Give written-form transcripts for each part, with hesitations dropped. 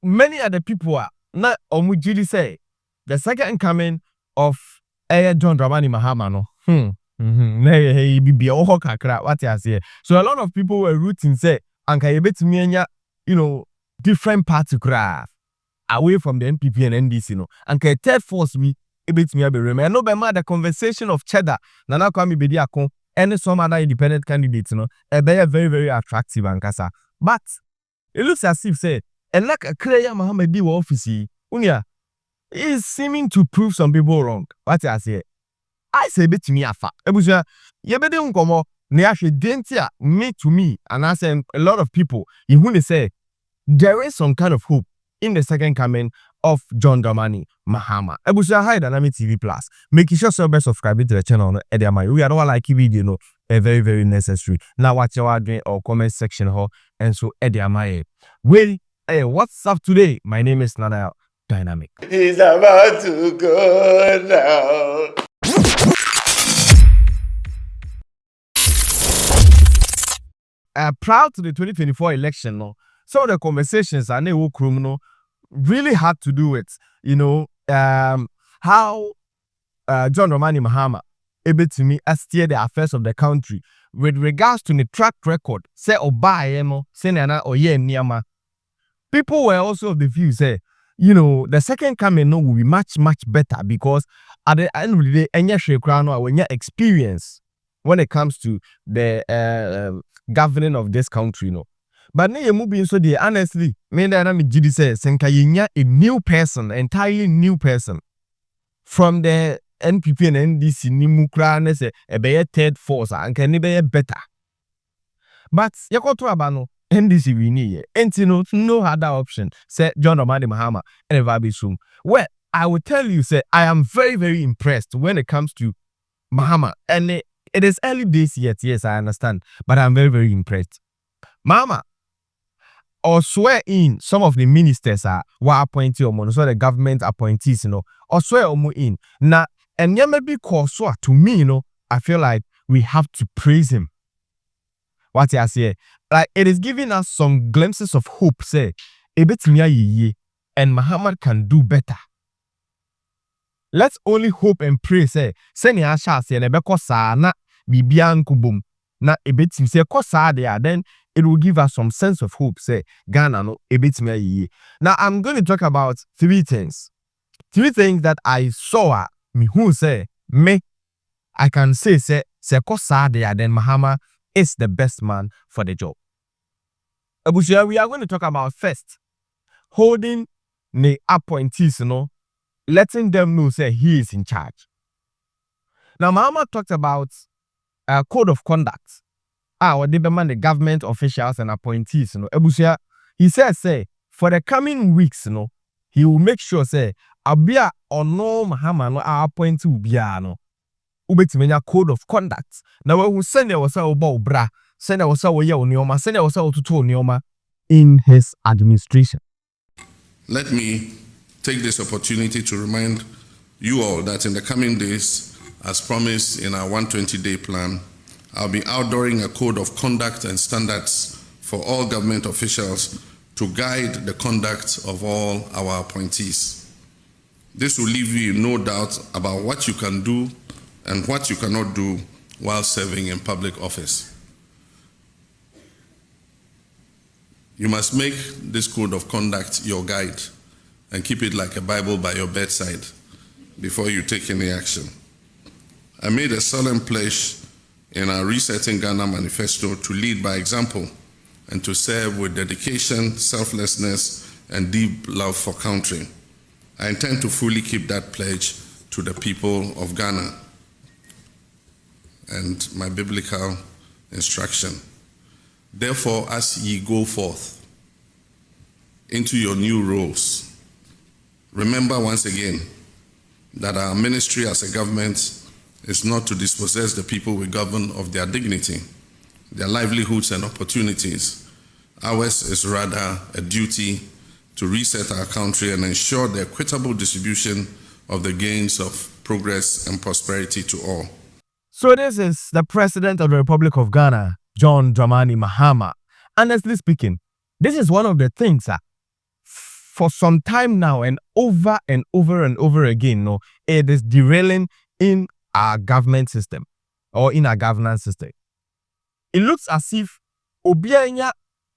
many other people are not omujidi say the second coming of John Dramani Mahama no. What you say? So a lot of people were rooting say anka yebetumi different party cry away from the NPP and NDC no. Anka third force me ebetumi aberem. I know be the conversation of cheddar Nana Kwame Bediako and some other independent candidates no. They are very very attractive ankasa. But it looks as if say and like a clear Muhammad D office unia is seeming to prove some people wrong. What I say? I say bit me afa. Ebusia yebede nkomo ne ahwe dentia me to me and I say a lot of people you want to say there is some kind of hope in the second coming of John Dramani Mahama. Ebusia hi Dynamic TV Plus. Make sure you subscribe to the channel no ediamai. We are not like video no very very necessary. Now watch your doing or comment section ho and so ediamai. Well, hey, what's up today? My name is Nana Dynamic. He's about to go now. Proud to the 2024 election, no. Some of the conversations I know really had to do with, how John Dramani Mahama able to me steer the affairs of the country with regards to the track record. Say Oba say Nana Oye Niama. People were also of the view say, the second coming no will be much better because at the end of the day, any shekran when you experience when it comes to the governing of this country, But now you're moving so the honestly, me that I'm GD says, a new person, entirely new person from the NPP and NDC, Nimukra, say a better third force, and can be better. But you got to abano NDC we need, and no other option. Say John Dramani Mahama and Vabi soon. Well, I will tell you, say I am very very impressed when it comes to Mahama, and it is early days yet. Yes, I understand, but I'm very very impressed. Mahama or swear in some of the ministers were appointed or so the government appointees, or swear in. Now, and maybe cause to me, I feel like we have to praise him. What I say, like it is giving us some glimpses of hope, say, a bit ye and Muhammad can do better. Let's only hope and pray, say, send ya shall say, nebeko sa na bibian kubum, na a bit say, kosa there, then it will give us some sense of hope, say, Ghana no, a bit ye. Now, I'm going to talk about three things that I saw, me who say, me, I can say, kosa there, then Muhammad is the best man for the job. Abushia, we are going to talk about first holding the appointees, letting them know say he is in charge. Now, Muhammad talked about a code of conduct. What they demand the government officials and appointees, Abushia, he says, say for the coming weeks, he will make sure say Abia or no Muhammad no appointee will be ubetimenya code of conduct. Now we send there was a bra, send there was a onioma, send there was a onioma in his administration. Let me take this opportunity to remind you all that in the coming days, as promised in our 120-day plan, I'll be outdooring a code of conduct and standards for all government officials to guide the conduct of all our appointees. This will leave you in no doubt about what you can do and what you cannot do while serving in public office. You must make this code of conduct your guide and keep it like a Bible by your bedside before you take any action. I made a solemn pledge in our Resetting Ghana manifesto to lead by example and to serve with dedication, selflessness, and deep love for country. I intend to fully keep that pledge to the people of Ghana. And my biblical instruction. Therefore, as ye go forth into your new roles, remember once again that our ministry as a government is not to dispossess the people we govern of their dignity, their livelihoods and opportunities. Ours is rather a duty to reset our country and ensure the equitable distribution of the gains of progress and prosperity to all. So this is the President of the Republic of Ghana, John Dramani Mahama. Honestly speaking, this is one of the things for some time now and over and over and over again, no, it is derailing in our government system or in our governance system. It looks as if obianya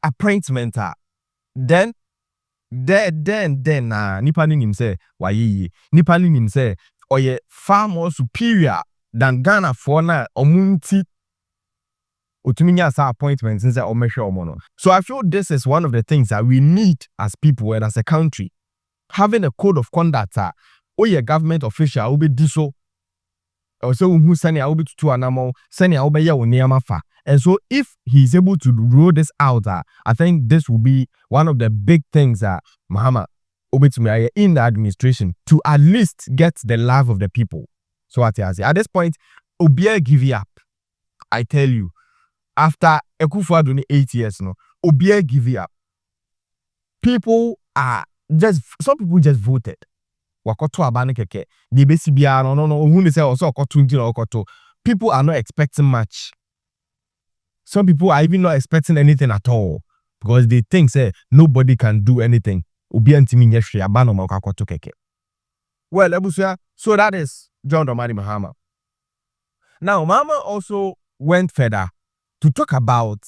appointment then nipa ni nim say waye nipa ni nim say oye far more superior than Ghana for na omunti otuminya sa appointments in say omehwe omono. So I feel this is one of the things that we need as people and as a country, having a code of conduct oye government official obi diso or so who sani obi tutu anamo sani obi ye woniama fa. And so if he's able to roll this out, I think this will be one of the big things that Mahama Obitumi in the administration to at least get the love of the people. So at this point, Obia give it up. I tell you, after Ekufuaduni 8 years, no, Obia give it up. People are some people just voted. Wakoto abane keke. Di besi biya no. Who say also okoto ndino okoto. People are not expecting much. Some people are even not expecting anything at all because they think say nobody can do anything. Well, Ebusia, so that is John Dramani Mahama. Now, Mahama also went further to talk about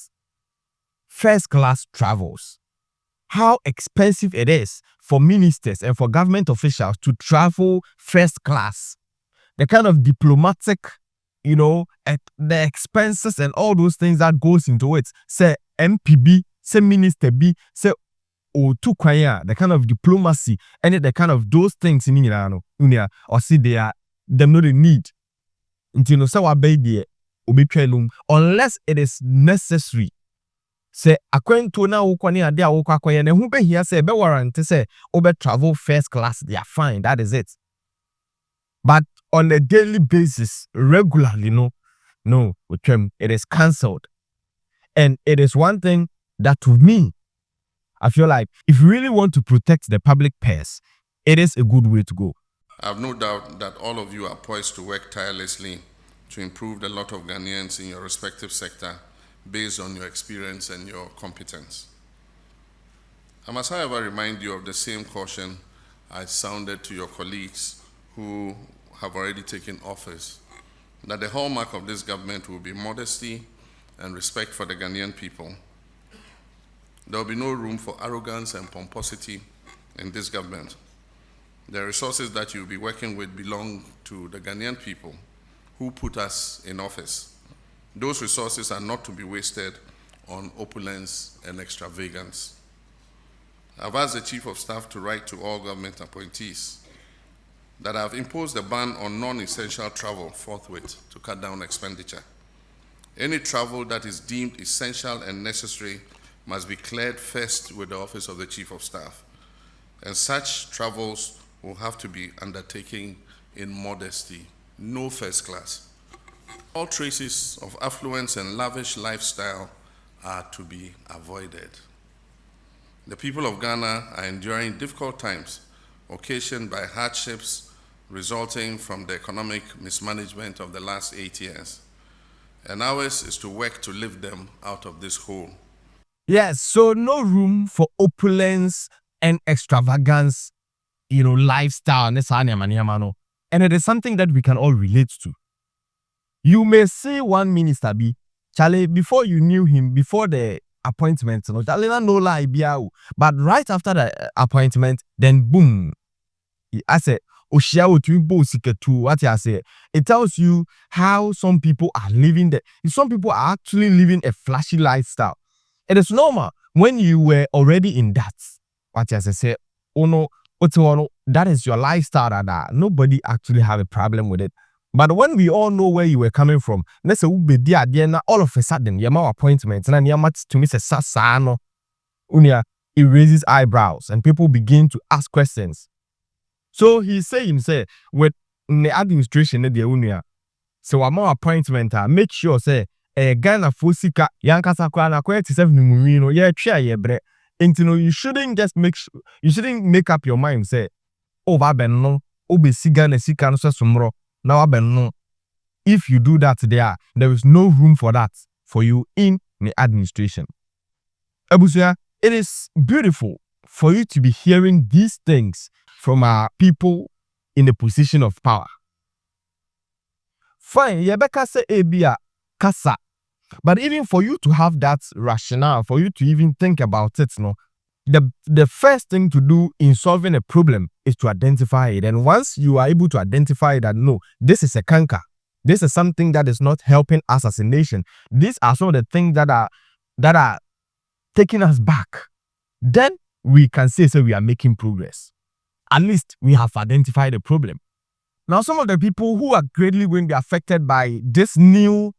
first class travels. How expensive it is for ministers and for government officials to travel first class. The kind of diplomatic, the expenses and all those things that goes into it. Say MPB, say Minister B, say O2 kwaya, the kind of diplomacy and the kind of those things in India, or see they are them not the need. Until say what baby unless it is necessary. Say according to now ukwani ade awokwa kwaya na hu be here say be warrant say obe travel first class, they are fine, that is it. But on a daily basis, regularly, no, it is cancelled. And it is one thing that to me, I feel like if you really want to protect the public purse, it is a good way to go. I have no doubt that all of you are poised to work tirelessly to improve the lot of Ghanaians in your respective sector based on your experience and your competence. I must, however, remind you of the same caution I sounded to your colleagues who have already taken office, that the hallmark of this government will be modesty and respect for the Ghanaian people. There will be no room for arrogance and pomposity in this government. The resources that you'll be working with belong to the Ghanaian people who put us in office. Those resources are not to be wasted on opulence and extravagance. I've asked the Chief of Staff to write to all government appointees that I've imposed a ban on non-essential travel forthwith to cut down expenditure. Any travel that is deemed essential and necessary must be cleared first with the Office of the Chief of Staff. And such travels will have to be undertaken in modesty, no first class. All traces of affluence and lavish lifestyle are to be avoided. The people of Ghana are enduring difficult times occasioned by hardships resulting from the economic mismanagement of the last 8 years. And ours is to work to lift them out of this hole. Yes, so no room for opulence and extravagance, lifestyle. And it is something that we can all relate to. You may see one minister be, Charlie, before you knew him, before the appointment, but right after the appointment, then boom, I said, what I say, it tells you how some people are living some people are actually living a flashy lifestyle. It is normal when you were already in that. What I say, that is your lifestyle. Nobody actually have a problem with it. But when we all know where you were coming from, let's say all of a sudden, your appointments and to miss a sasano, it raises eyebrows and people begin to ask questions. So he's saying, with the administration, so I'm more appointment, make sure, Ghana Fusika, Yankasa Kwana, you shouldn't just you shouldn't make up your mind, now, if you do that there is no room for that for you in the administration. Ebusia, it is beautiful for you to be hearing these things from our people in the position of power. Fine, yebeka say ebia kasa. But even for you to have that rationale, for you to even think about it, no, the first thing to do in solving a problem is to identify it. And once you are able to identify that, no, this is a canker, this is something that is not helping us as a nation, these are some of the things that are taking us back, then we can say we are making progress. At least we have identified the problem. Now, some of the people who are greatly going to be affected by this new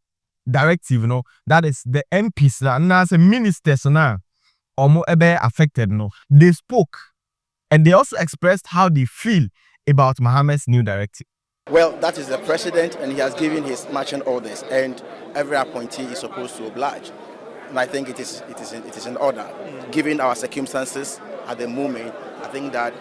directive, that is the MPs and as a ministers now, or more affected, they spoke and they also expressed how they feel about Mohammed's new directive. Well, that is the president, and he has given his marching orders, and every appointee is supposed to oblige. And I think it is in order, given our circumstances at the moment. I think that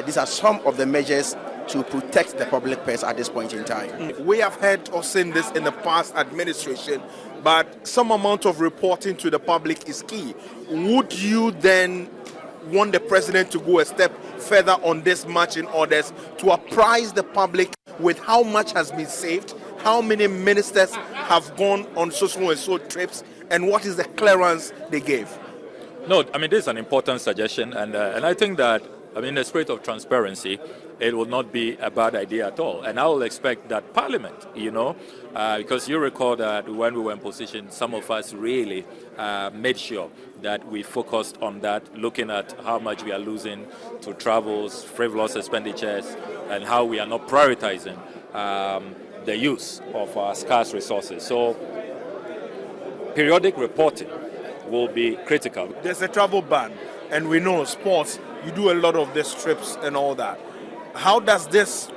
these are some of the measures to protect the public purse at this point in time. We have heard or seen this in the past administration, but some amount of reporting to the public is key. Would you then want the president to go a step further on this marching orders to apprise the public with how much has been saved, how many ministers have gone on so trips, and what is the clearance they gave? No, I mean, this is an important suggestion, and I think that, in the spirit of transparency, it will not be a bad idea at all. And I will expect that Parliament, because you recall that when we were in position, some of us really made sure that we focused on that, looking at how much we are losing to travels, frivolous expenditures, and how we are not prioritizing the use of our scarce resources. So periodic reporting will be critical. There's a travel ban, and we know sports, you do a lot of these trips and all that. How does this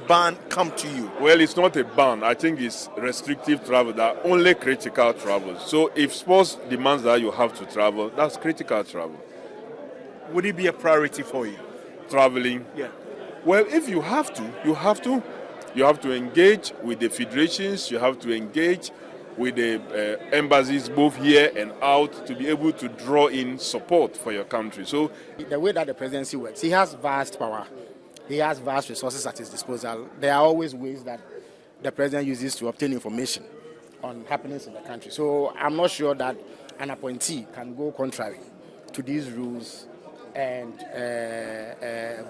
ban come to you? Well, it's not a ban. I think it's restrictive travel, that only critical travel. So if sports demands that you have to travel, that's critical travel. Would it be a priority for you? Traveling? Yeah. Well, if you have to, you have to. You have to engage with the federations, you have to engage with the embassies both here and out to be able to draw in support for your country. So the way that the presidency works, he has vast power. He has vast resources at his disposal. There are always ways that the president uses to obtain information on happenings in the country. So I'm not sure that an appointee can go contrary to these rules and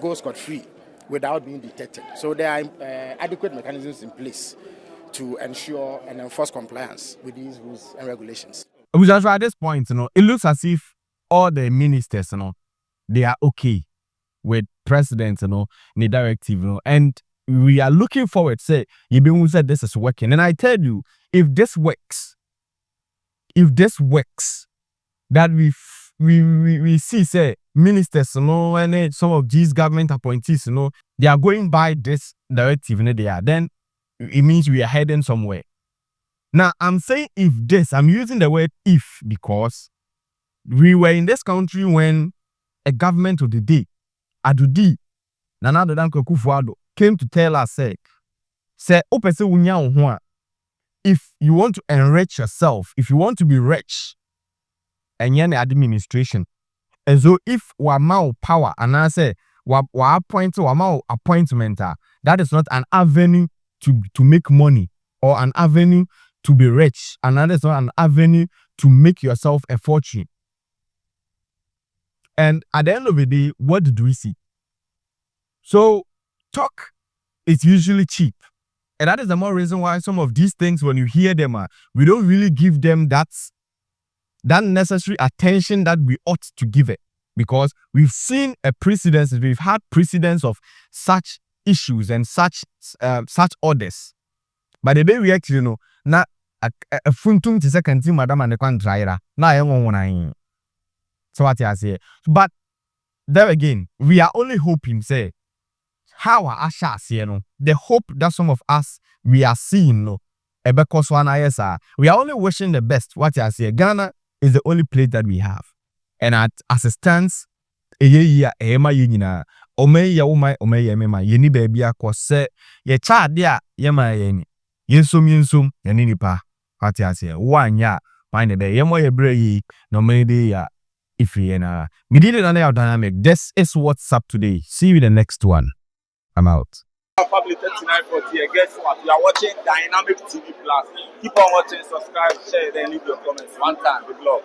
go scot-free without being detected. So there are adequate mechanisms in place to ensure and enforce compliance with these rules and regulations. At this point, it looks as if all the ministers, they are okay with president, the directive, and we are looking forward. Say, you said this is working, and I tell you, if this works, that we see, say, ministers, and some of these government appointees, they are going by this directive, then it means we are heading somewhere. Now, I'm saying I'm using the word if because we were in this country when a government of the day, Adudi, Nana Danko Kufuado, came to tell us, if you want to enrich yourself, if you want to be rich, and you're in the administration, and so if we are power, and I say, we appointment, that is not an avenue to make money or an avenue to be rich, and that is not an avenue to make yourself a fortune. And at the end of the day, what do we see? So, talk is usually cheap. And that is the more reason why some of these things, when you hear them, we don't really give them that necessary attention that we ought to give it. Because we've seen we've had precedents of such issues and such orders. But the way we actually na a funtum to second team madam and the contraira. Na so what I say. But there again, we are only hoping, say, how are Asha saying, the hope that some of us we are seeing, we are only wishing the best. What I say, Ghana is the only place that we have. And as it stands, yeni baby se ye child dia yema yeni yensum yanini pa what I say one ya find the yemo ye bre yi no me de ya Ifriena. We did it under our dynamic. This is what's up today. See you in the next one. I'm out. Public 3940. Guess what? You are watching Dynamic TV Plus. Keep on watching, subscribe, share, then leave your comments. One time, good luck.